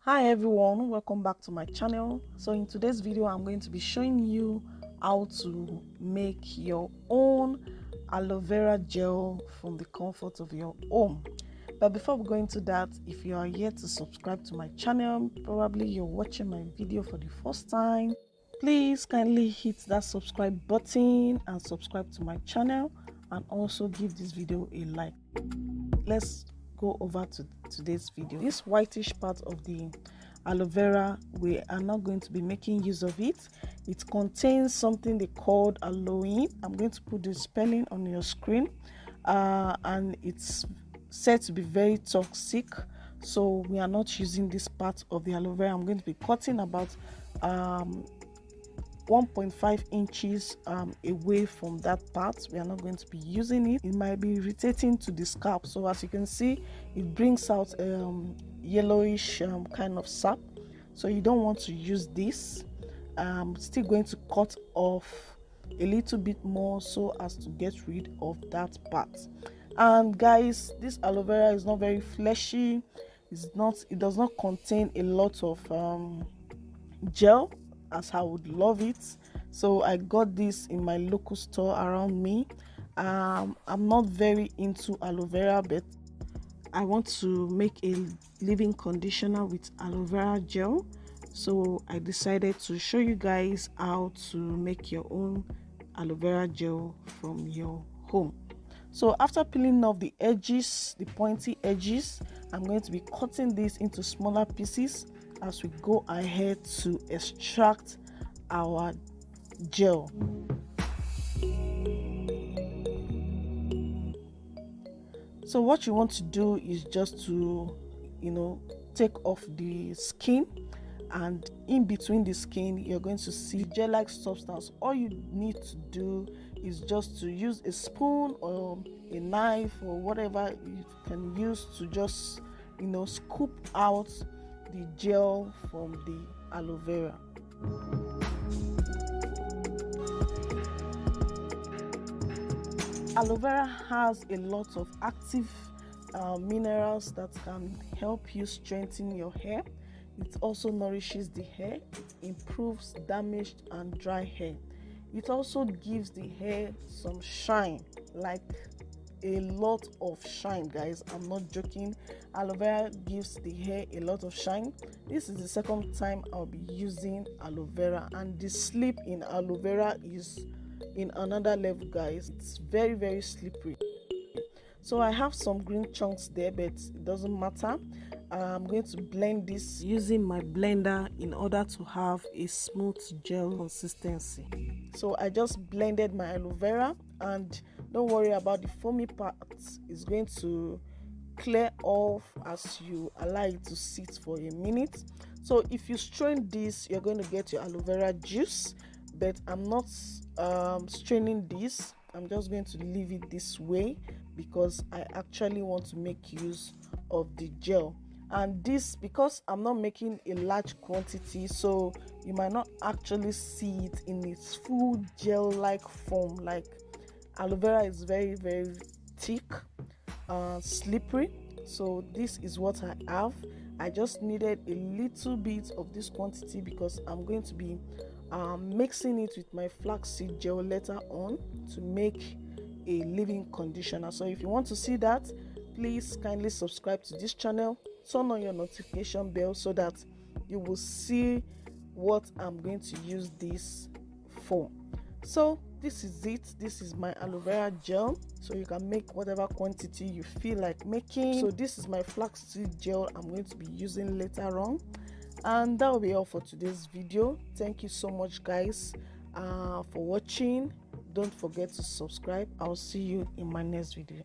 Hi everyone, welcome back to my channel. So in today's video I'm going to be showing you how to make your own aloe vera gel from the comfort of your home. But before we go into that, if you are yet to subscribe to my channel, probably you're watching my video for the first time, please kindly hit that subscribe button and subscribe to my channel, and also give this video a like. Let's go over to today's video. This whitish part of the aloe vera, we are not going to be making use of it. It contains something they called aloe. I'm going to put the spelling on your screen, and it's said to be very toxic, so we are not using this part of the aloe vera. I'm going to be cutting about 1.5 inches away from that part. We are not going to be using it. It might be irritating to the scalp, so as you can see, it brings out yellowish kind of sap, so you don't want to use this. Still going to cut off a little bit more so as to get rid of that part. And guys, this aloe vera is not very fleshy. It does not contain a lot of gel as I would love it. So I got this in my local store around me. I'm not very into aloe vera, but I want to make a leave-in conditioner with aloe vera gel, so I decided to show you guys how to make your own aloe vera gel from your home. So after peeling off the edges, the pointy edges, I'm going to be cutting this into smaller pieces as we go ahead to extract our gel. So what you want to do is just to take off the skin, and in between the skin you're going to see gel-like substance. All you need to do is just to use a spoon or a knife or whatever you can use to just scoop out the gel from the aloe vera. Aloe vera has a lot of active minerals that can help you strengthen your hair. It also nourishes the hair. It improves damaged and dry hair. It also gives the hair some shine, like a lot of shine, guys. I'm not joking. Aloe vera gives the hair a lot of shine. This is the second time I'll be using aloe vera, and the slip in aloe vera is in another level, guys. It's very, very slippery. So I have some green chunks there, but it doesn't matter. I'm going to blend this using my blender in order to have a smooth gel consistency. So I just blended my aloe vera, and don't worry about the foamy parts. It's going to clear off as you allow it to sit for a minute. So if you strain this, you're going to get your aloe vera juice, but I'm not straining this. I'm just going to leave it this way because I actually want to make use of the gel. And this, because I'm not making a large quantity, so you might not actually see it in its full gel-like form. Like, aloe vera is very, very thick, slippery. So this is what I have. I just needed a little bit of this quantity because I'm going to be mixing it with my flaxseed gel later on to make a leave-in conditioner. So if you want to see that, please kindly subscribe to this channel, turn on your notification bell so that you will see what I'm going to use this for. So this is it. This is my aloe vera gel, so you can make whatever quantity you feel like making. So this is my flaxseed gel I'm going to be using later on. And that will be all for today's video. Thank you so much, guys, for watching. Don't forget to subscribe. I'll see you in my next video.